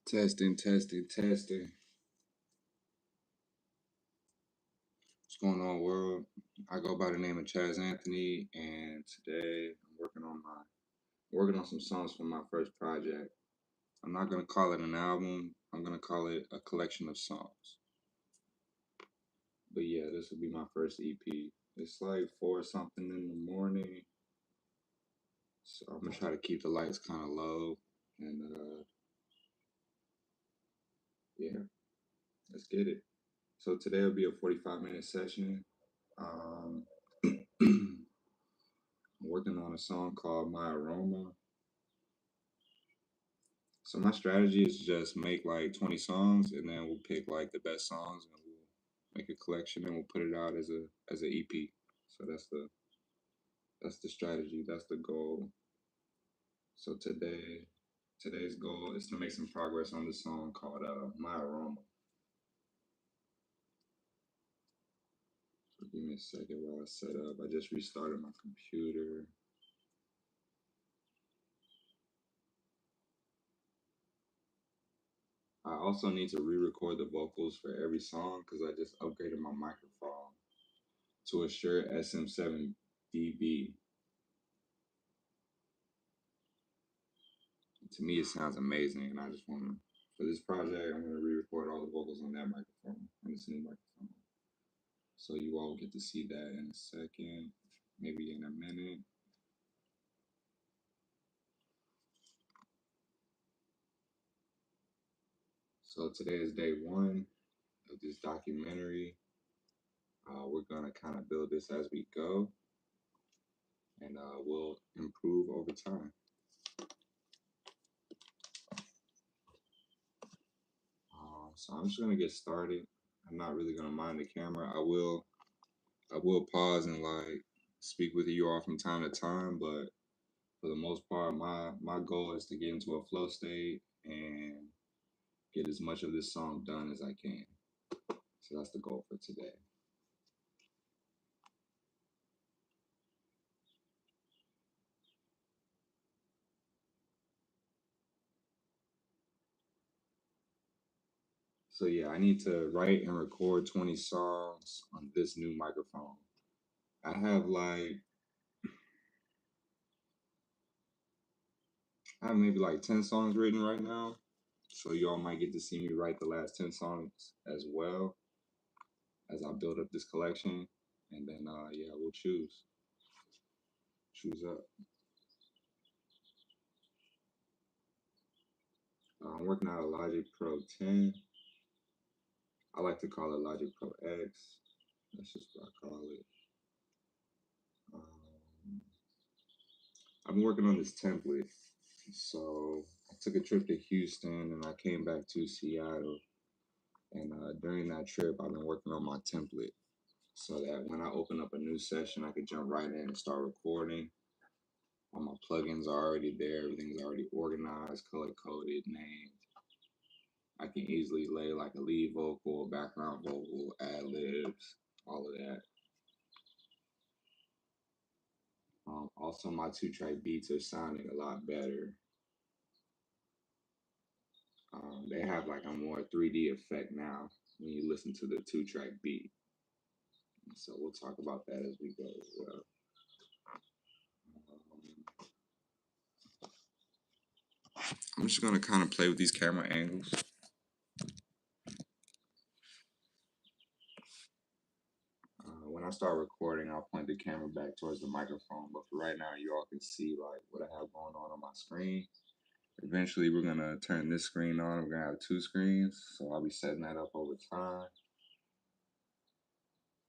Testing, testing, testing. What's going on, world? I go by the name of Chaz Anthony, and today I'm working on some songs for my first project. I'm not gonna call it an album. I'm gonna call it a collection of songs. But yeah, this will be my first EP. It's like four something in the morning, so I'm gonna try to keep the lights kind of low. And yeah, let's get it. So today will be a 45-minute session. Um, I'm working on a song called My Aroma. So my strategy is just make like 20 songs, and then we'll pick like the best songs, and we'll make a collection, and we'll put it out as a EP. So that's the strategy. That's the goal. So today's goal is to make some progress on this song called My Aroma. So give me a second while I set up. I just restarted my computer. I also need to re-record the vocals for every song because I just upgraded my microphone to a Shure SM7DB. To me, it sounds amazing, and I just want to, for this project, I'm going to re-record all the vocals on that microphone, on this new microphone. So you all get to see that in a second, maybe in a minute. So today is day one of this documentary. We're going to kind of build this as we go, and we'll improve over time. So I'm just going to get started. I'm not really going to mind the camera. I will pause and like speak with you all from time to time, but for the most part, my goal is to get into a flow state and get as much of this song done as I can. So that's the goal for today. So yeah, I need to write and record 20 songs on this new microphone. I have like I have maybe like 10 songs written right now. So y'all might get to see me write the last 10 songs as well as I build up this collection. And then yeah, we'll choose up. I'm working out a Logic Pro 10. I like to call it Logic Pro X. That's just what I call it. Um, I've been working on this template. So I took a trip to Houston and I came back to Seattle. And during that trip, I've been working on my template so that when I open up a new session, I could jump right in and start recording. All my plugins are already there. Everything's already organized, color coded, named. I can easily lay like a lead vocal, background vocal, ad libs, all of that. Also, my 2-track beats are sounding a lot better. They have like a more 3D effect now when you listen to the 2-track beat. So we'll talk about that as we go as well. I'm just gonna kind of play with these camera angles. When I start recording, I'll point the camera back towards the microphone. But for right now, you all can see like what I have going on my screen. Eventually, we're gonna turn this screen on. We're gonna have 2 screens, so I'll be setting that up over time.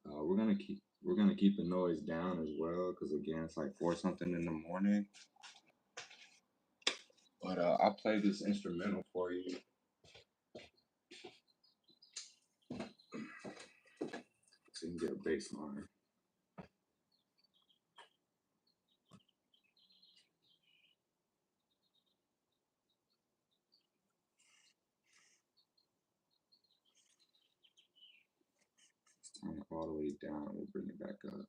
We're gonna keep the noise down as well, because again, it's like 4 something in the morning. But I'll play this instrumental for you. So you can get a bass line. Let's turn it all the way down. We'll bring it back up.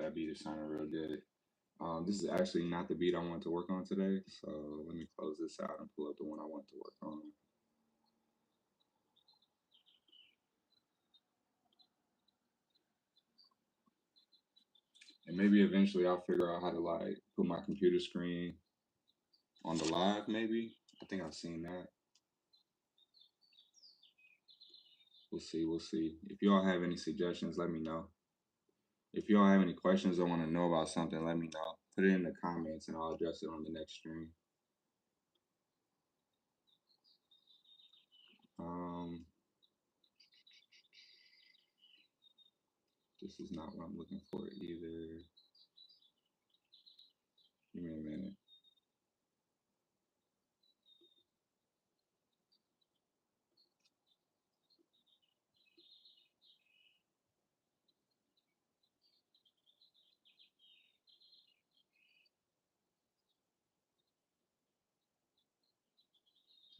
that beat is sounding real good. This is actually not the beat I want to work on today, so let me close this out and pull up the one I want to work on. And maybe eventually I'll figure out how to like put my computer screen on the live. Maybe I think I've seen that. We'll see. We'll see. If y'all have any suggestions, let me know. If y'all have any questions or want to know about something, let me know. Put it in the comments and I'll address it on the next stream. Um, this is not what I'm looking for either. Give me a minute.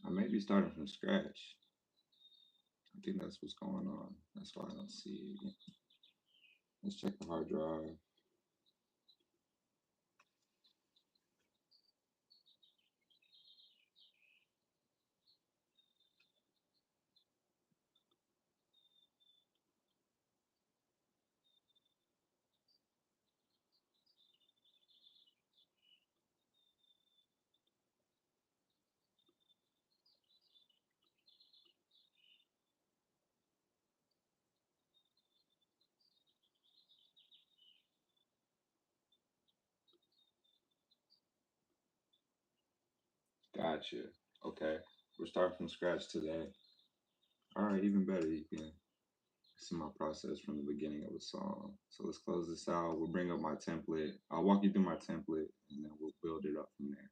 I may be starting from scratch. I think that's what's going on. That's why I don't see it. Let's check the hard drive. Gotcha. Okay. We're starting from scratch today. All right, even better. You can see my process from the beginning of the song. So let's close this out. We'll bring up my template. I'll walk you through my template and then we'll build it up from there.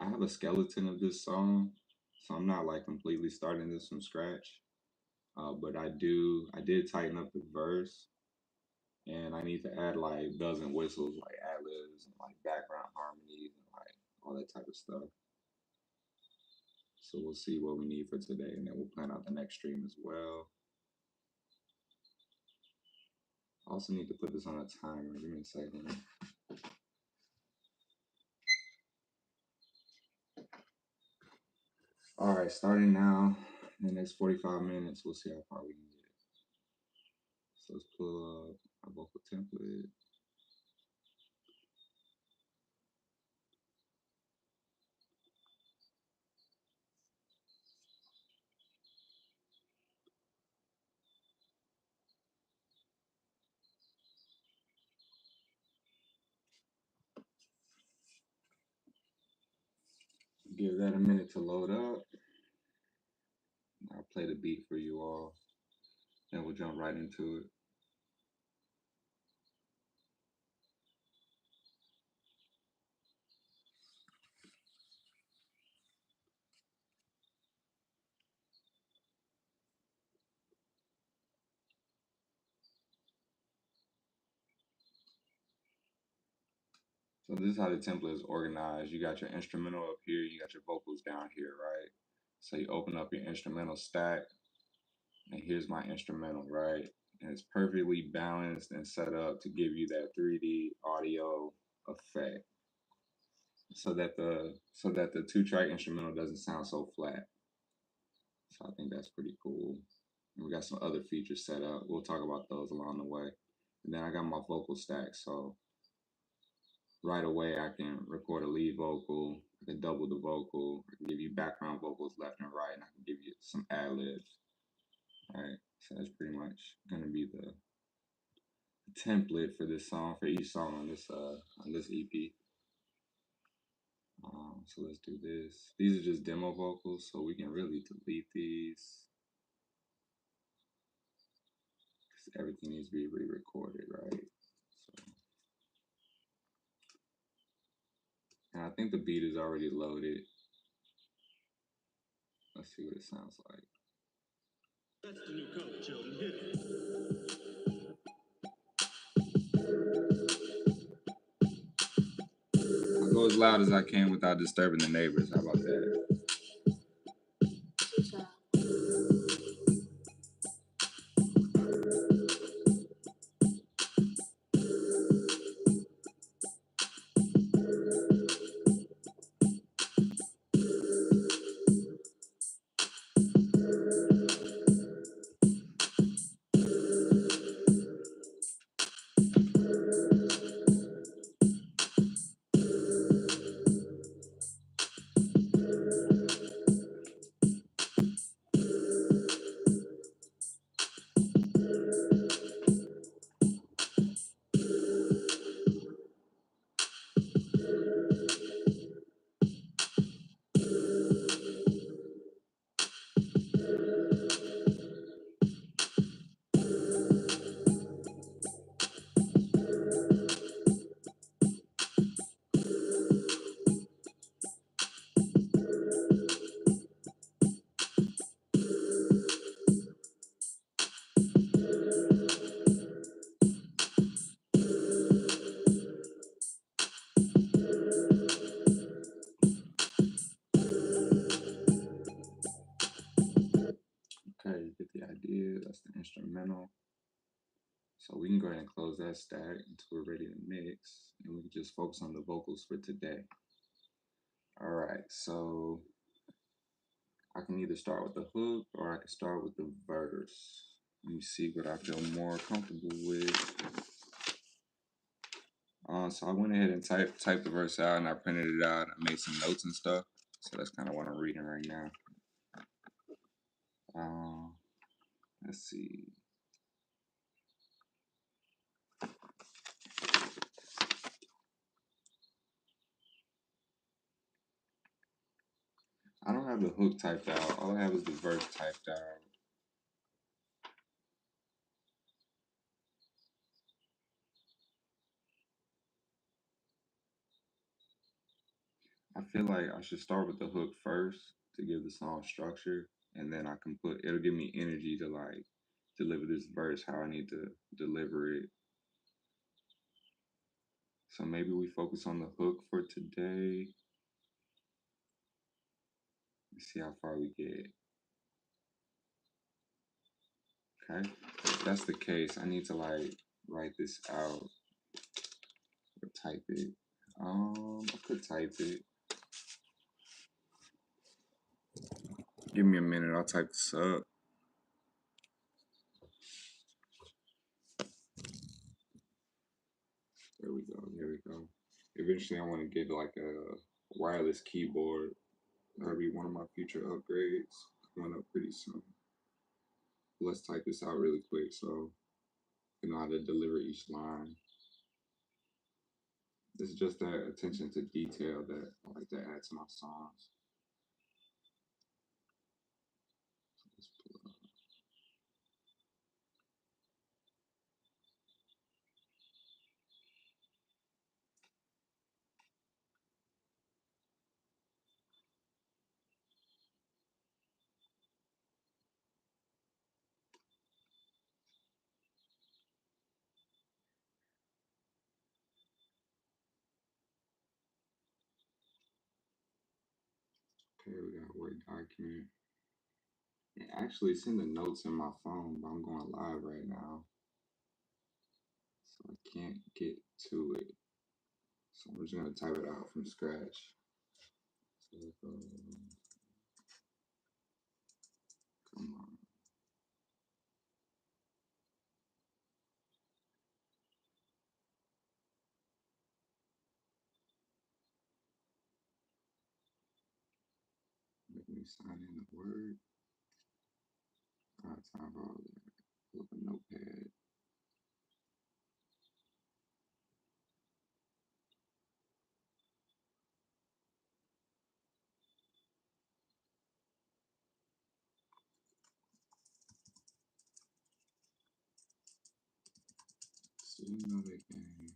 I have a skeleton of this song, so I'm not like completely starting this from scratch. But I did tighten up the verse, and I need to add like bells and whistles, like ad libs and like background harmonies and like all that type of stuff. So we'll see what we need for today, and then we'll plan out the next stream as well. I also need to put this on a timer. Give me a second. All right, starting now. In the next 45 minutes, we'll see how far we can get. So let's pull up our vocal template. Give that a minute to load up. I'll play the beat for you all, and we'll jump right into it. So this is how the template is organized. You got your instrumental up here, you got your vocals down here, right? So you open up your instrumental stack, and here's my instrumental, right? And it's perfectly balanced and set up to give you that 3D audio effect, so that the two-track instrumental doesn't sound so flat. So I think that's pretty cool. And we got some other features set up. We'll talk about those along the way. And then I got my vocal stack, so right away I can record a lead vocal, I can double the vocal, I can give you background vocals left and right, and I can give you some ad libs. Right. So that's pretty much gonna be the template for this song, for each song on this EP. So let's do this. These are just demo vocals, so we can really delete these because everything needs to be re-recorded, right? So, and I think the beat is already loaded. Let's see what it sounds like. That's the new color, children. Hit it. I'll go as loud as I can without disturbing the neighbors. How about that? instrumental. So we can go ahead and close that stack until we're ready to mix, and we can just focus on the vocals for today. All right, so I can either start with the hook or I can start with the verse. Let me see what I feel more comfortable with. So I went ahead and typed the verse out, and I printed it out. I made some notes and stuff. So that's kind of what I'm reading right now. Let's see. I don't have the hook typed out. All I have is the verse typed out. I feel like I should start with the hook first to give the song structure, and then I can it'll give me energy to like deliver this verse how I need to deliver it. So maybe we focus on the hook for today. Let's see how far we get. Okay. If that's the case, I need to like write this out or type it. I could type it. Give me a minute, I'll type this up. There we go, there we go. Eventually I want to get like a wireless keyboard. That'll be one of my future upgrades coming up pretty soon. Let's type this out really quick so you know how to deliver each line. This is just that attention to detail that I like to add to my songs. Okay, we got a Word document. Actually, it's in the notes in my phone, but I'm going live right now, so I can't get to it. So I'm just gonna type it out from scratch. So, come on. Let me sign in the Word. Time for all that. Pull up a notepad. Still another game.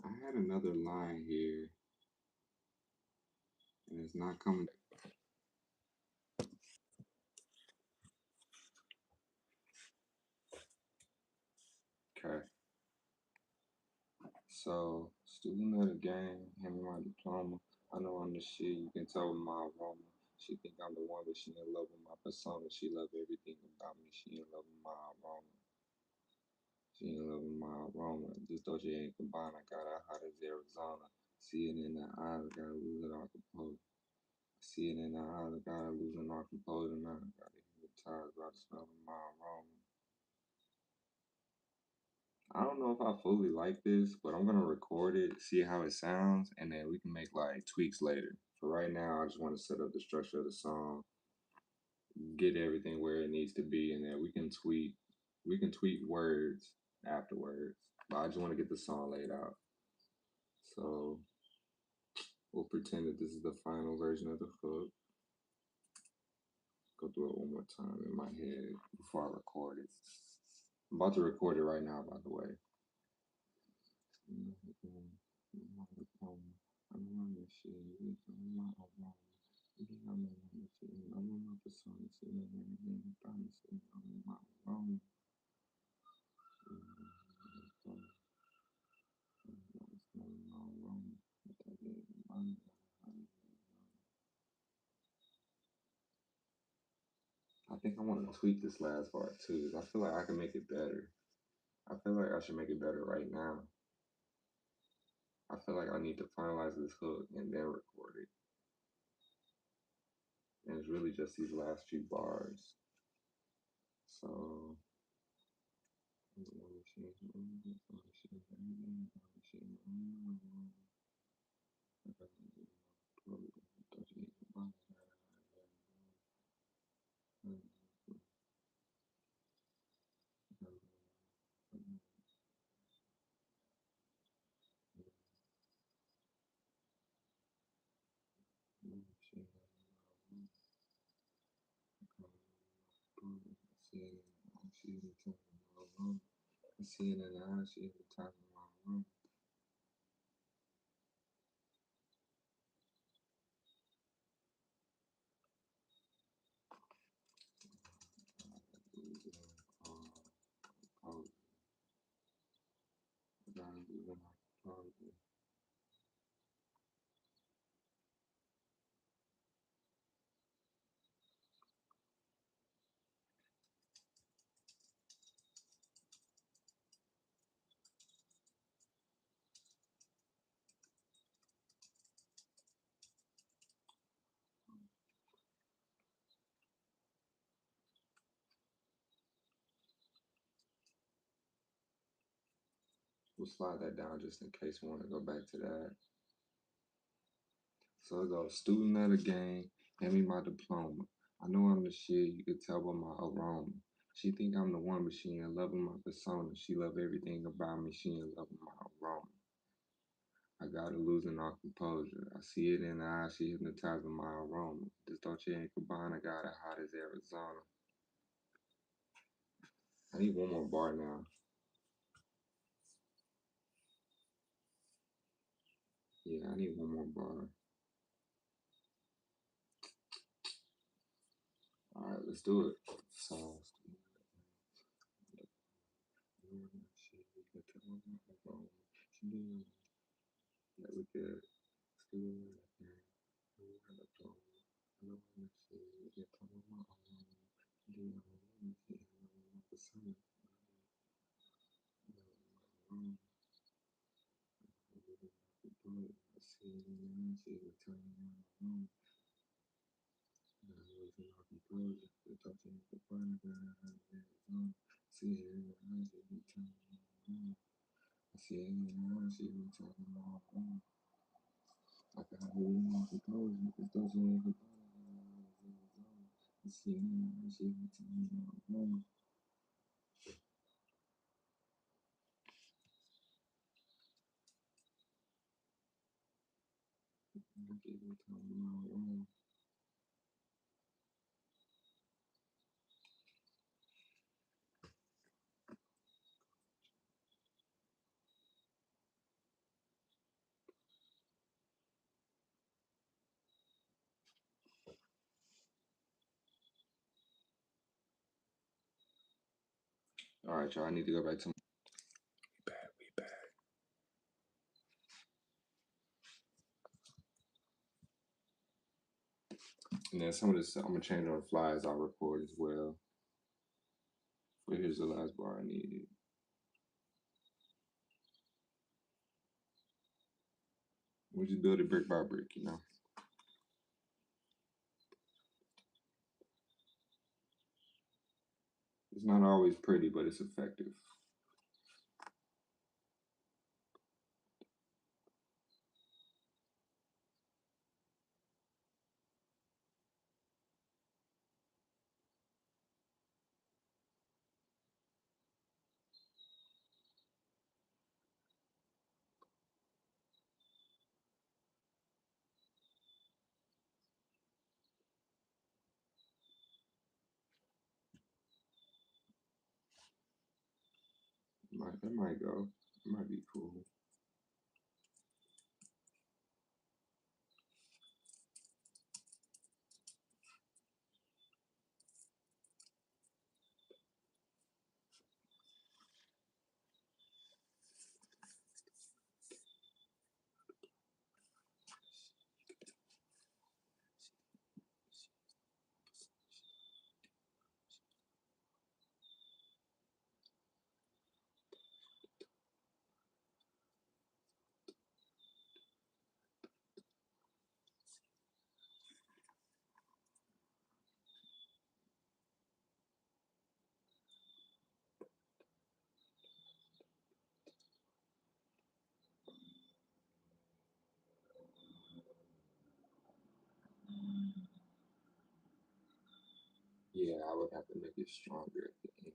I had another line here, and it's not coming. Okay. So, student of the game, hand me my diploma. I know I'm the shit, you can tell with my aroma. She think I'm the one, but she in love with my persona. She love everything about me. She in love with my aroma. She in love with my aroma. This Dolce ain't Gabbana, got her hot as Arizona. See it in the eyes, gotta lose it all composure. See it in the eyes, gotta lose it all composure. Now I gotta hypnotize by the smell of my aroma. I don't know if I fully like this, but I'm gonna record it, see how it sounds, and then we can make like tweaks later. For right now, I just want to set up the structure of the song, get everything where it needs to be, and then we can tweak words afterwards. But I just want to get the song laid out. So we'll pretend that this is the final version of the hook. Go through it one more time in my head before I record it. I'm about to record it right now, by the way. I think I want to tweak this last part too. I feel like I can make it better. I feel like I should make it better right now. I feel like I need to finalize this hook and then record it. And it's really just these last few bars. So seeing in the eyes, she every time in my room. We'll slide that down just in case we want to go back to that. So it goes, student of the game, hand me my diploma. I know I'm the shit, you can tell by my aroma. She think I'm the one, but she in love with my persona. She love everything about me, she in love with my aroma. I got her losing all composure. I see it in her eyes, she hypnotizing my aroma. This Dolce and Gabbana got her hot as Arizona. I need one more bar now. Yeah, I need one more bar. All right, let's do it. So, yeah, we good. All right, y'all. I need to go back to. We back. And then some of this I'm gonna change on the fly as I record as well. But here's the last bar I needed. We just build it brick by brick, you know. It's not always pretty, but it's effective. That might go. It might be cool. Yeah, I would have to make it stronger at the end.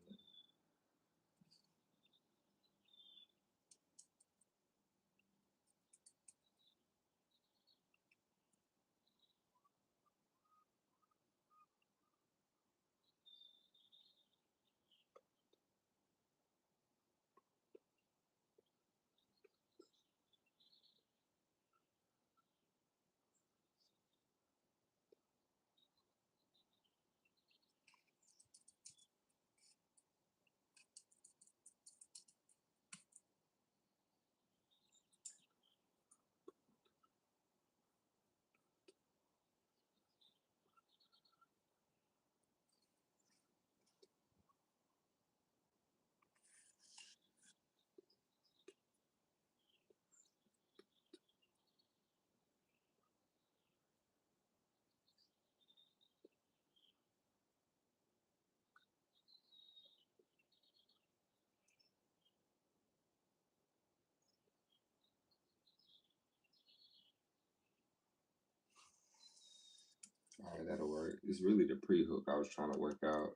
All right, that'll work. It's really the pre-hook I was trying to work out,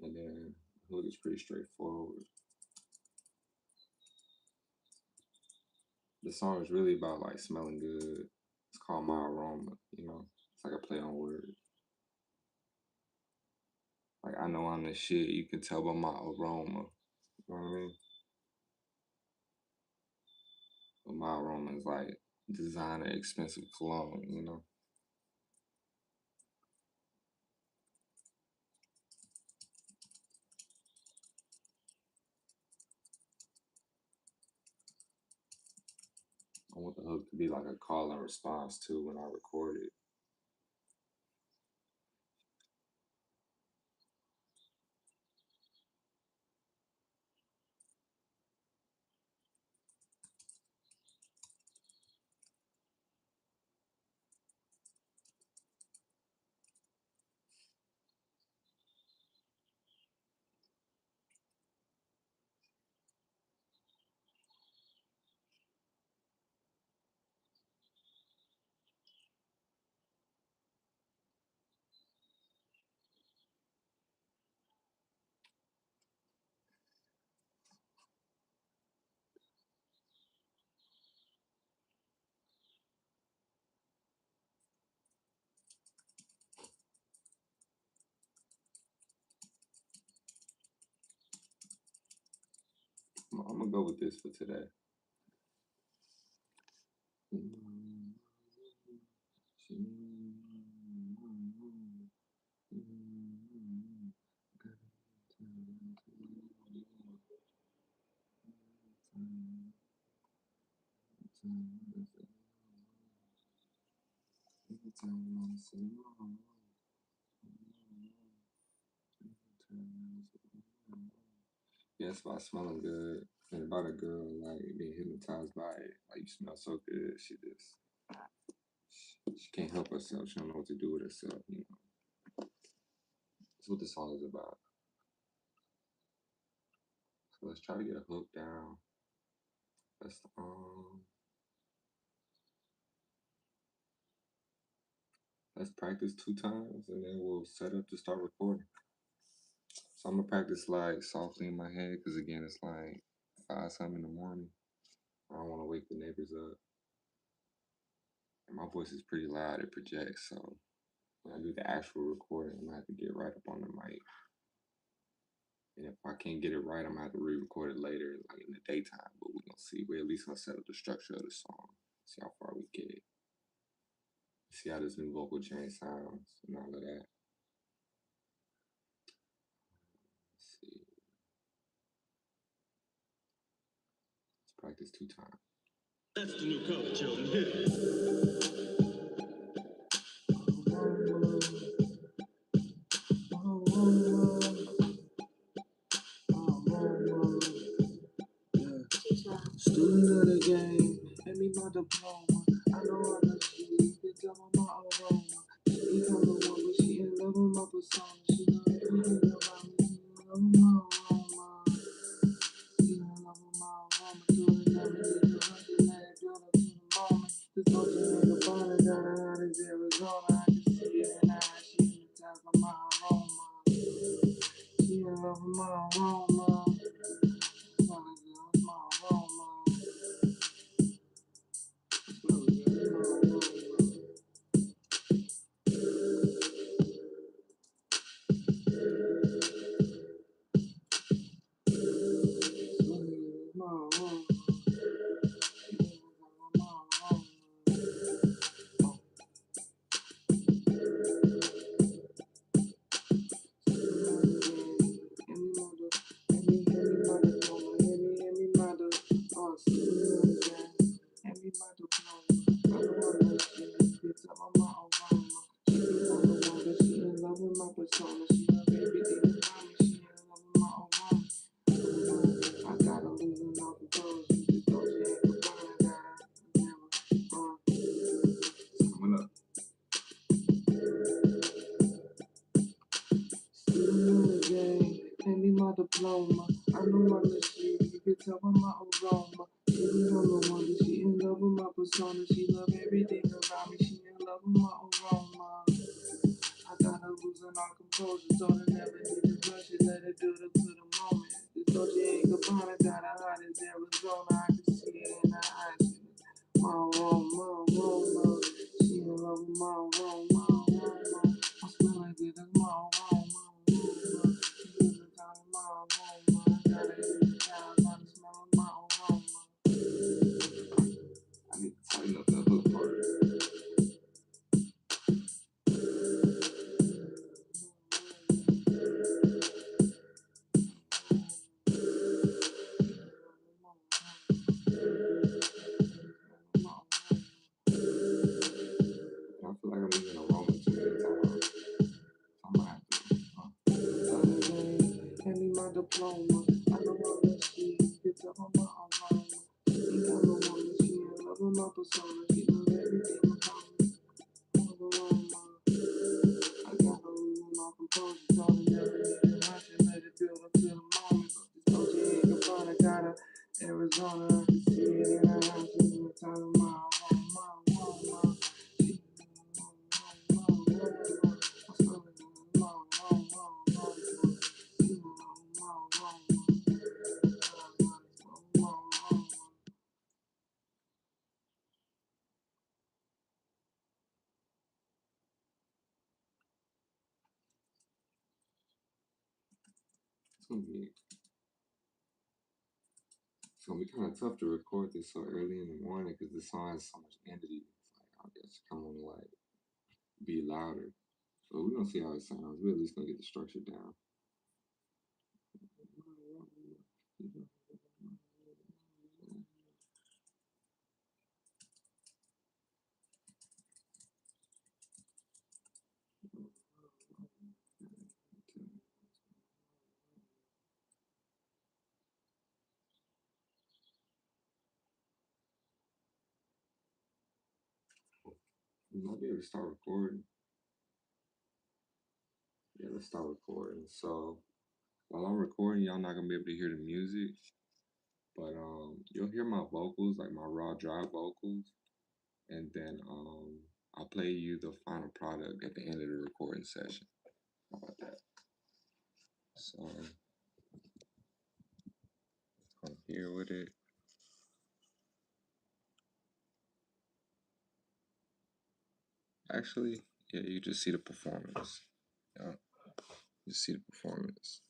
and then the hook is pretty straightforward. The song is really about like smelling good. It's called My Aroma, you know. It's like a play on words. Like I know I'm the shit. You can tell by my aroma. You know what I mean? But my aroma is like designer, expensive cologne. You know. I want the hook to be like a call and response too when I record it. I'm gonna go with this for today. Yes, by smelling good. And about a girl like being hypnotized by it. Like you smell so good, she can't help herself. She don't know what to do with herself. You know, that's what the song is about. So let's try to get a hook down. Let's let's practice 2 times and then we'll set up to start recording. So I'm gonna practice like softly in my head because again it's like 5 something in the morning. I don't want to wake the neighbors up. And my voice is pretty loud, it projects, so when I do the actual recording, I'm gonna have to get right up on the mic. And if I can't get it right, I'm gonna have to re-record it later, like in the daytime. But we're gonna see. We're at least gonna set up the structure of the song. See how far we get it. See how this new vocal chain sounds and all of that. Let's see. Let's practice 2 times. That's the new color, children. Hit it. Student of the game, hand me my diploma. I know I'm a G, you can tell by my aroma. She become the one, but she in love with my persona. She know everything about me, she in love with my aroma. She in love with my aroma. Do it, never need to rush it, let it build up to the moment. This ocean nigga bonnet got her hot as Arizona. I can see it in her eyes, she hypnotized by my aroma. She in love with my aroma. My aroma. Hand me my diploma. I know I'm the shit. You can tell by my aroma. She be on the one, but she in love with my persona. She love everything around me. She in love with my aroma. I got her losing all composure. Told her never need to rush it. Let it do it to the moment. This Dolce ain't Gabbana. Got her hot as Arizona. I can see it in her eyes. My aroma, aroma. She in love with my aroma, aroma. I smell like it as my aroma, aroma. She in the time of my aroma. I got it in the time. I smell of my aroma. I need to tighten up that hook part. I feel like I'm using aroma too many times. I'm gonna have to. Hand me my diploma. I know I'm the shit. Get up on my aroma. She got no one, but she in love with my persona. She knows everything about me. Aroma. I got her losing all composure. Told her never need to rush it. Let it build up to the moment. This Dolce ain't Gabbana. Got her Arizona. I can see it in her eyes. She's in the time of my aroma. It's gonna be kind of tough to record this so early in the morning because the song has so much energy. It's like I guess kind of want to like be louder. So we're gonna see how it sounds. We're at least gonna get the structure down. We might be able to start recording. Yeah, let's start recording. So while I'm recording, y'all not gonna be able to hear the music, but you'll hear my vocals, like my raw dry vocals, and then I'll play you the final product at the end of the recording session. How about that? So I'm here with it. Actually, yeah, you just see the performance. Yeah, you see the performance.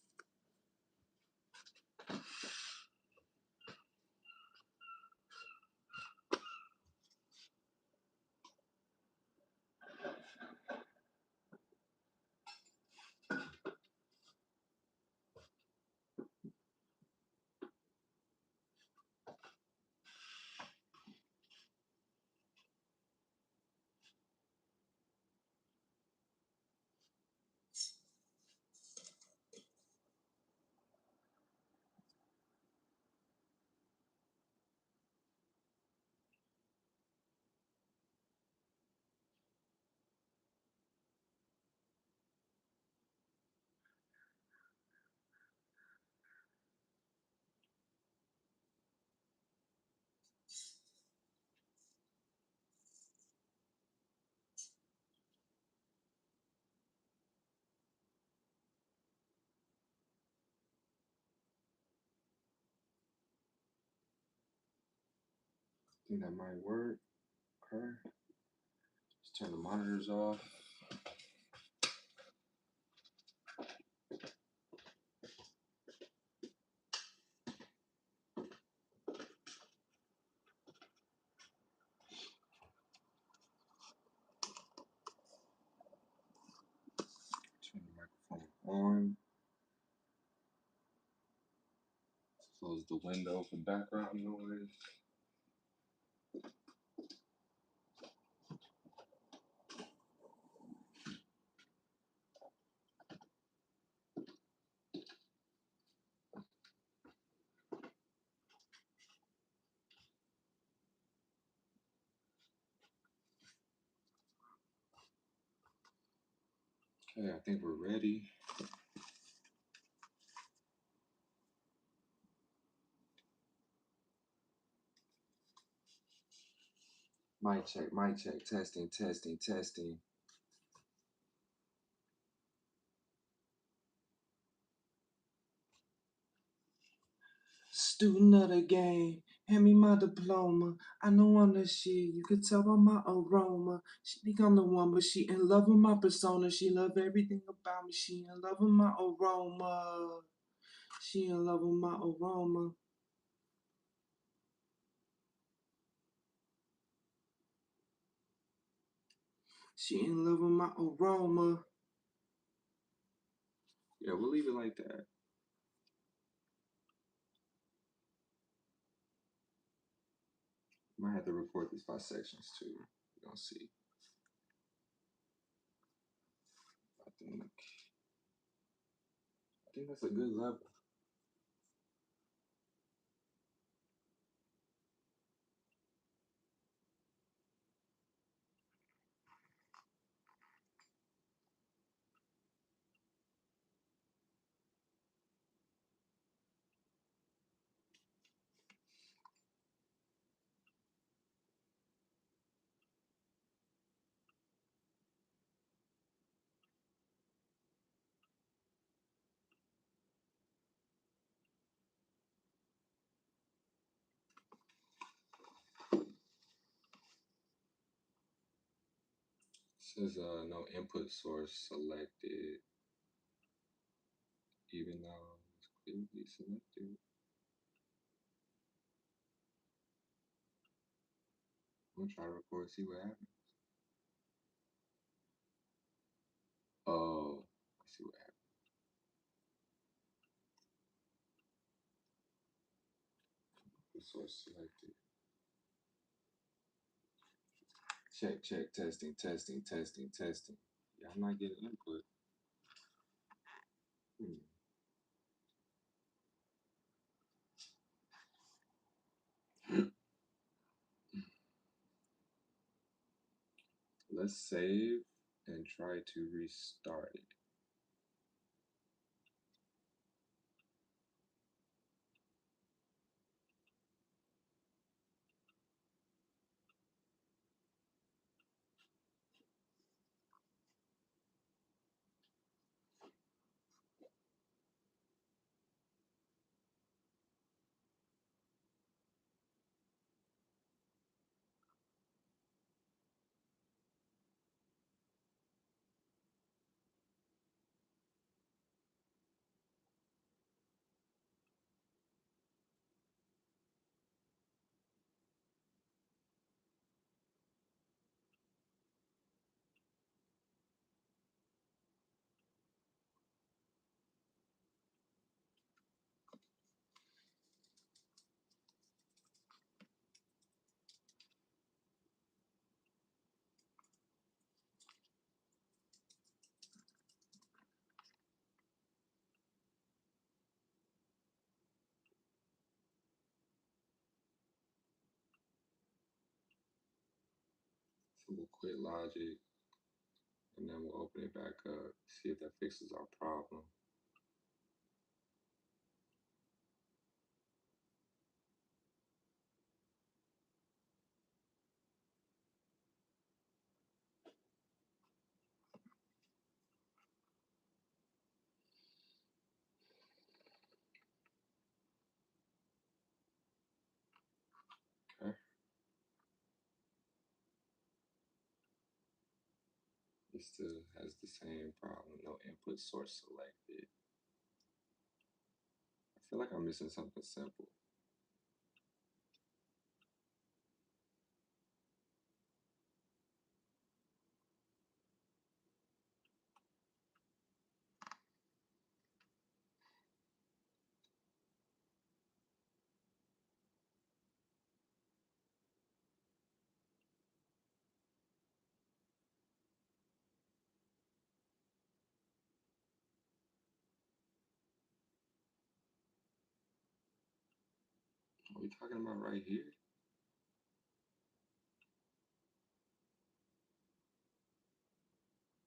I think that might work. Okay. Let's turn the monitors off. Turn the microphone on. Close the window for background noise. Okay, I think we're ready. Mic check, testing, testing, testing. Student of the game, hand me my diploma. I know I'm the shit, you could tell by my aroma. She think I'm the one, but she in love with my persona. She love everything about me, she in love with my aroma. She in love with my aroma. She in love with my aroma. Yeah, we'll leave it like that. Might have to record these by sections too. We're gonna see. I think that's a good level. It says no input source selected, even though it's clearly selected. I'm gonna try to record, see what happens. Oh, let's see what happens. Input source selected. Check, testing, testing, testing, testing. Yeah, I'm not getting input. Let's save and try to restart it. So we'll quit Logic and then we'll open it back up, see if that fixes our problem. Okay. It still has the same problem, no input source selected. I feel like I'm missing something simple. Are we talking about right here?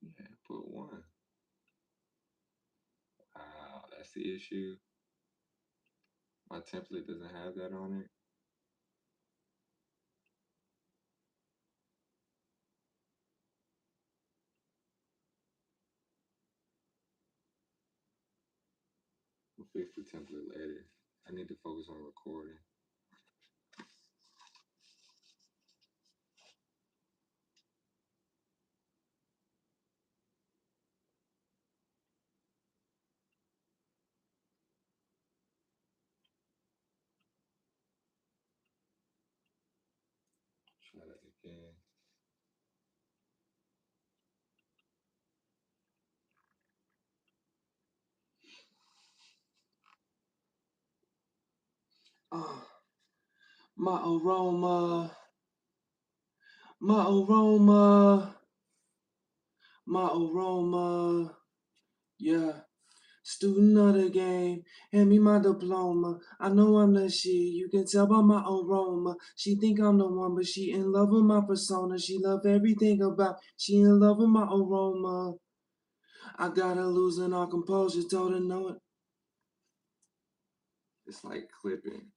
Yeah, input one. Wow, that's the issue. My template doesn't have that on it. We'll fix the template later. I need to focus on recording. Try that again. Uh, my aroma, my aroma, my aroma. Yeah, student of the game, hand me my diploma. I know I'm the shit, you can tell by my aroma. She think I'm the one, but she in love with my persona. She love everything about, she in love with my aroma. I got her losing all composure, told her no. It's like clipping.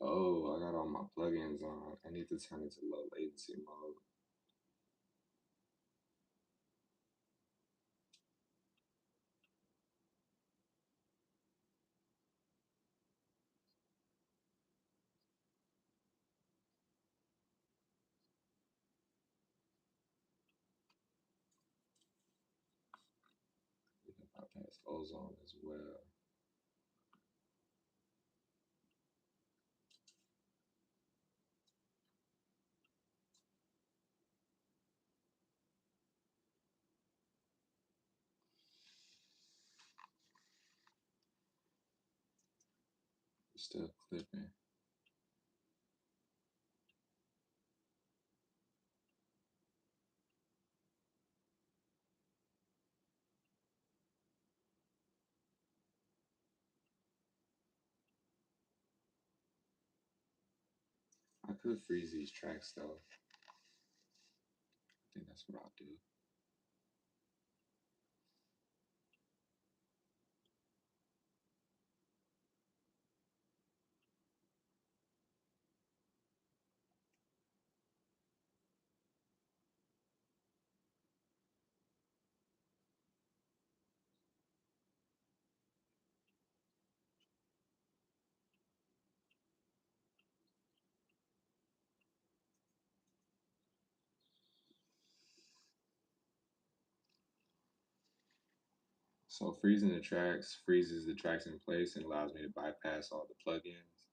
Oh, I got all my plugins on. I need to turn it to low latency mode. bypass ozone as well. Still clipping. I could freeze these tracks though. I think that's what I'll do. So freezing the tracks freezes the tracks in place and allows me to bypass all the plugins.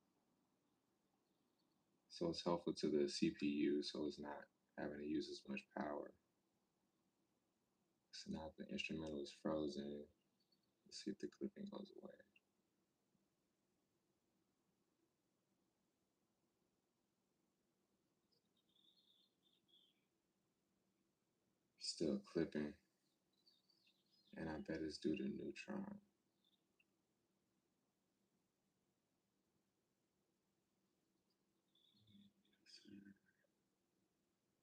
So it's helpful to the CPU, so it's not having to use as much power. So now the instrumental is frozen. Let's see if the clipping goes away. Still clipping. And I bet it's due to Neutron.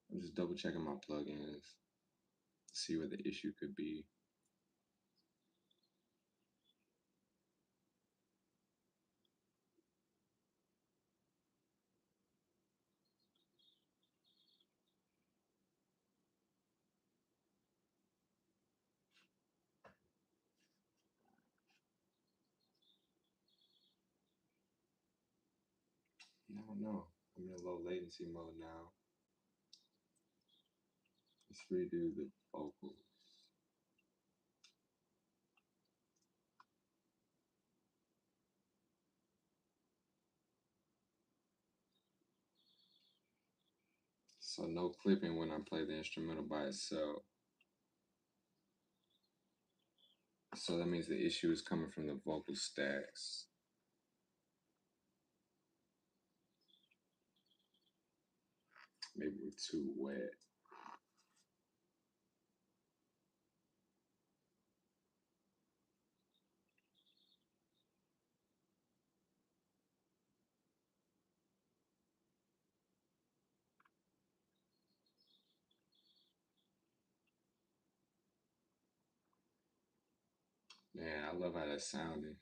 I'm just double checking my plugins to see where the issue could be. I don't know. I'm in low latency mode now. Let's redo the vocals. So no clipping when I play the instrumental by itself. So that means the issue is coming from the vocal stacks. Maybe we're too wet. Man, I love how that's sounding.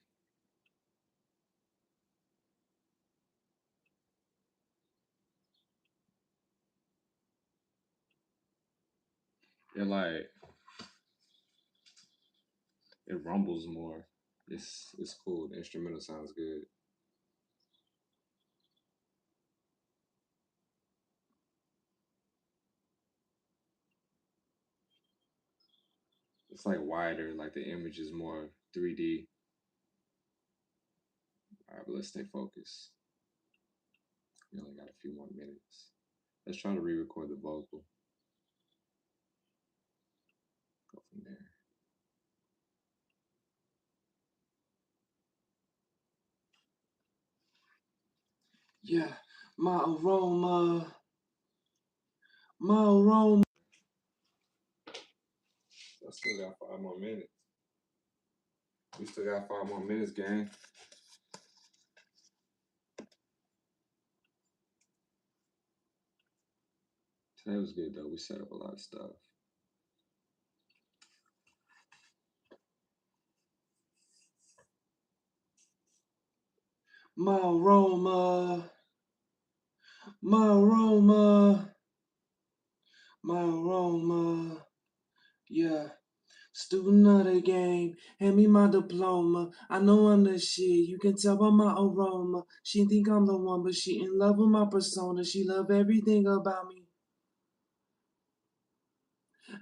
It it rumbles more. It's cool. The instrumental sounds good. It's like wider, like the image is more 3D. All right, but let's stay focused. We only got a few more minutes. Let's try to re-record the vocal. Go from there. Yeah, my aroma. I still got 5 more minutes. We still got 5 more minutes, gang. Today was good though. We set up a lot of stuff. My aroma. My aroma. My aroma. Yeah. Student of the game, hand me my diploma. I know I'm the shit, you can tell by my aroma. She think I'm the one, but she in love with my persona. She love everything about me.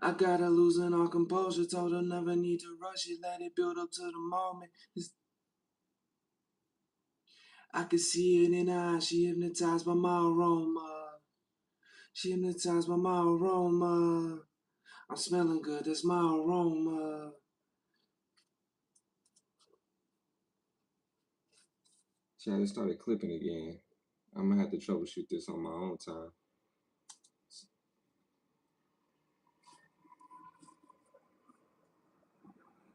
I got her losing all composure, told her never need to rush it, let it build up to the moment. I could see it in her eyes, she hypnotized by my aroma. She hypnotized by my aroma. I'm smelling good, that's my aroma. See, I just started clipping again. I'm gonna have to troubleshoot this on my own time.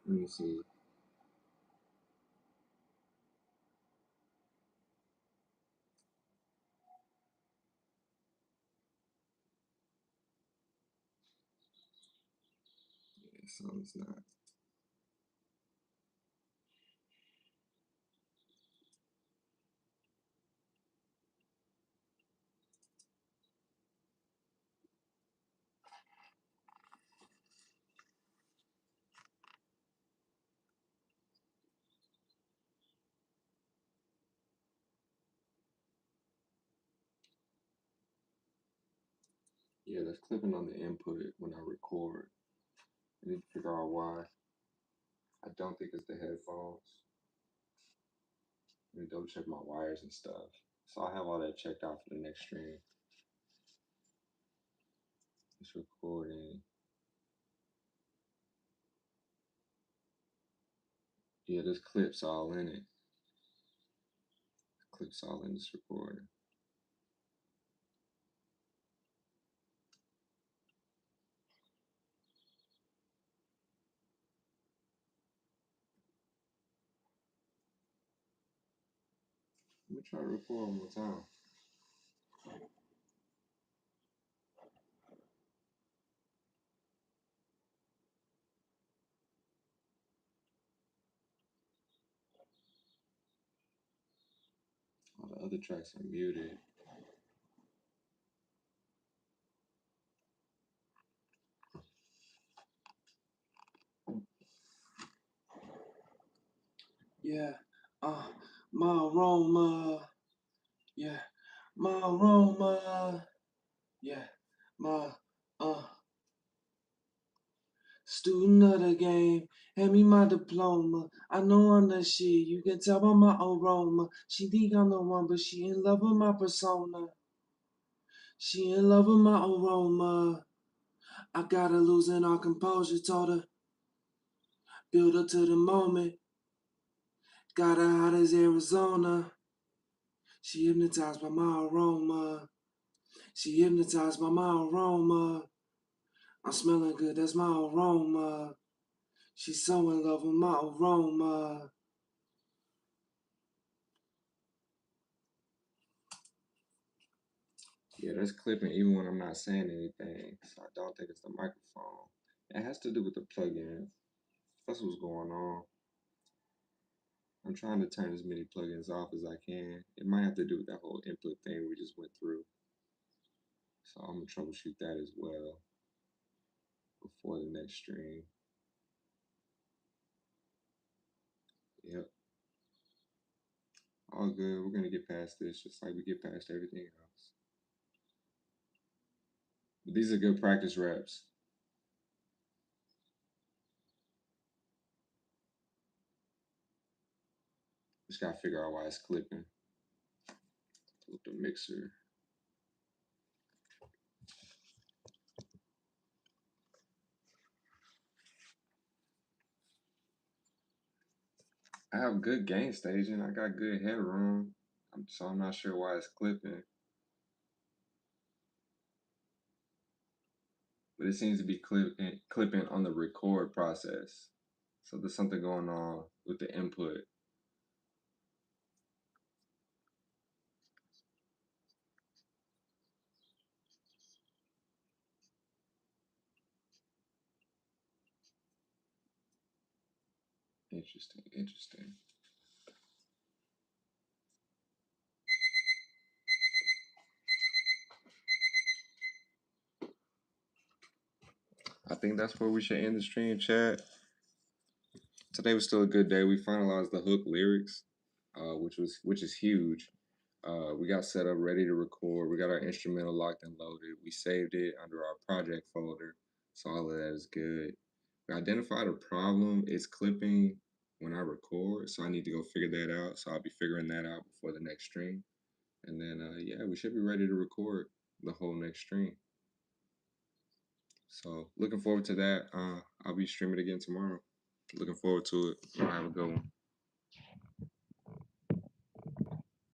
Let me see. Yeah, something's not. Yeah, that's clipping on the input when I record. I need to figure out why. I don't think it's the headphones. Let me double check my wires and stuff. So I'll have all that checked out for the next stream. It's recording. Yeah, there's clips all in it. Clips all in this recording. Let me try to record one more time. All the other tracks are muted. Yeah, my aroma. Yeah, my aroma. Yeah, my, student of the game. Hand me my diploma. I know I'm the shit. You can tell by my aroma. She think I'm the one, but she in love with my persona. She in love with my aroma. I got her losing all composure. Told her, build her to the moment. Got her hot as Arizona. She hypnotized by my aroma. She hypnotized by my aroma. I'm smelling good, that's my aroma. She's so in love with my aroma. Yeah, that's clipping even when I'm not saying anything. So I don't think it's the microphone. It has to do with the plugins. That's what's going on. I'm trying to turn as many plugins off as I can. It might have to do with that whole input thing we just went through. So I'm gonna troubleshoot that as well before the next stream. Yep. All good. We're gonna get past this just like we get past everything else. But these are good practice reps. Just gotta figure out why it's clipping with the mixer. I have good gain staging. I got good headroom. So I'm not sure why it's clipping. But it seems to be clipping on the record process. So there's something going on with the input. Interesting, interesting. I think that's where we should end the stream, chat. Today was still a good day. We finalized the hook lyrics, which is huge. We got set up, ready to record. We got our instrumental locked and loaded. We saved it under our project folder. So all of that is good. We identified a problem. It's clipping when I record, so I need to go figure that out. So I'll be figuring that out before the next stream. And then, yeah, we should be ready to record the whole next stream. So looking forward to that. I'll be streaming again tomorrow. Looking forward to it. Y'all have a good one.